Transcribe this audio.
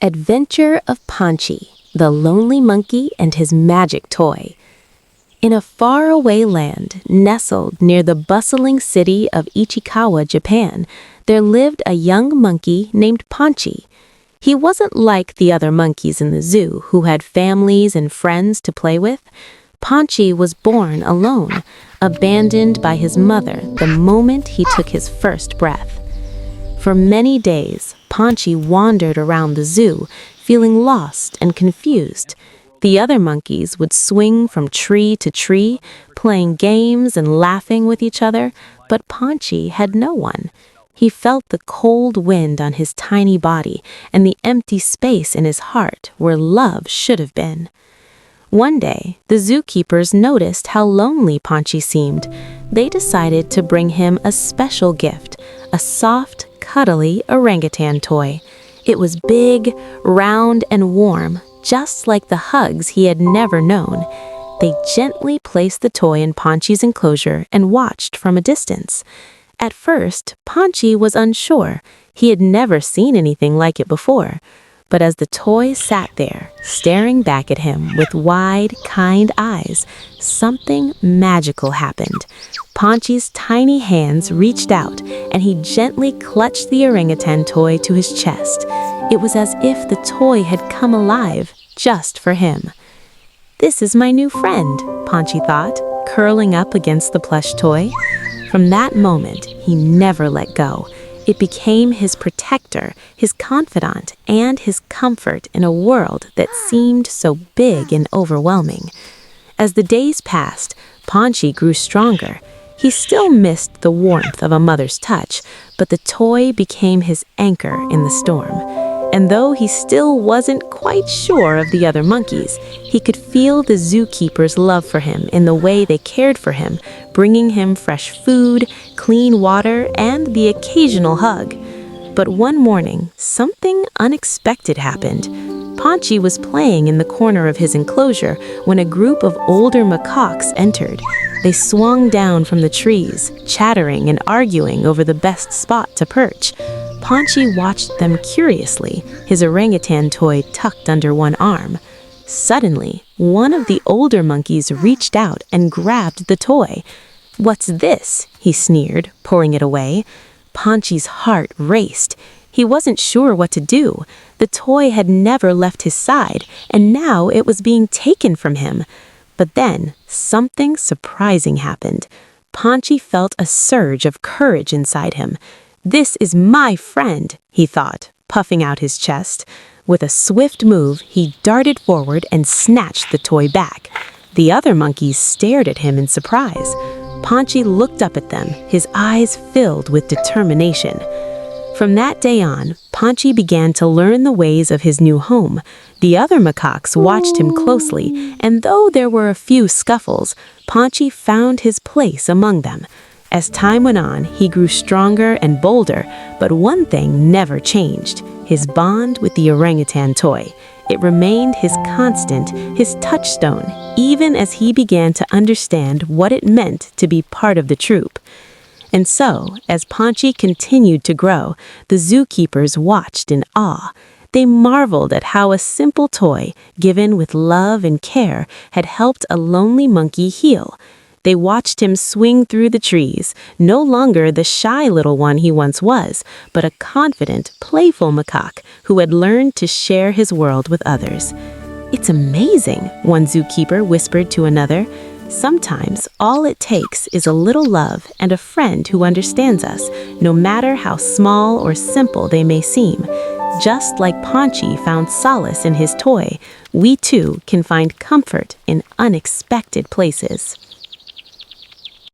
Adventure of Panchi, the Lonely Monkey and His Magic Toy. In a faraway land, nestled near the bustling city of Ichikawa, Japan, there lived a young monkey named Panchi. He wasn't like the other monkeys in the zoo who had families and friends to play with. Panchi was born alone, abandoned by his mother the moment he took his first breath. For many days, Panchi wandered around the zoo, feeling lost and confused. The other monkeys would swing from tree to tree, playing games and laughing with each other, but Panchi had no one. He felt the cold wind on his tiny body and the empty space in his heart where love should have been. One day, the zookeepers noticed how lonely Panchi seemed. They decided to bring him a special gift, a soft, cuddly orangutan toy. It was big, round, and warm, just like the hugs he had never known. They gently placed the toy in Panchi's enclosure and watched from a distance. At first, Panchi was unsure. He had never seen anything like it before. But as the toy sat there, staring back at him with wide, kind eyes, something magical happened. Panchi's tiny hands reached out, and he gently clutched the orangutan toy to his chest. It was as if the toy had come alive just for him. "This is my new friend," Panchi thought, curling up against the plush toy. From that moment, he never let go. It became his protector, his confidant, and his comfort in a world that seemed so big and overwhelming. As the days passed, Panchi grew stronger. He still missed the warmth of a mother's touch, but the toy became his anchor in the storm. And though he still wasn't quite sure of the other monkeys, he could feel the zookeeper's love for him in the way they cared for him, bringing him fresh food, clean water, and the occasional hug. But one morning, something unexpected happened. Panchi was playing in the corner of his enclosure when a group of older macaques entered. They swung down from the trees, chattering and arguing over the best spot to perch. Panchi watched them curiously, his orangutan toy tucked under one arm. Suddenly, one of the older monkeys reached out and grabbed the toy. "What's this?" he sneered, pulling it away. Panchi's heart raced. He wasn't sure what to do. The toy had never left his side, and now it was being taken from him. But then, something surprising happened. Panchi felt a surge of courage inside him. "This is my friend," he thought, puffing out his chest. With a swift move, he darted forward and snatched the toy back. The other monkeys stared at him in surprise. Panchi looked up at them, his eyes filled with determination. From that day on, Panchi began to learn the ways of his new home. The other macaques watched him closely, and though there were a few scuffles, Panchi found his place among them. As time went on, he grew stronger and bolder, but one thing never changed: his bond with the orangutan toy. It remained his constant, his touchstone, even as he began to understand what it meant to be part of the troop. And so, as Panchi continued to grow, the zookeepers watched in awe. They marveled at how a simple toy, given with love and care, had helped a lonely monkey heal. They watched him swing through the trees, no longer the shy little one he once was, but a confident, playful macaque who had learned to share his world with others. "It's amazing," one zookeeper whispered to another. "Sometimes all it takes is a little love and a friend who understands us, no matter how small or simple they may seem. Just like Panchi found solace in his toy, we too can find comfort in unexpected places."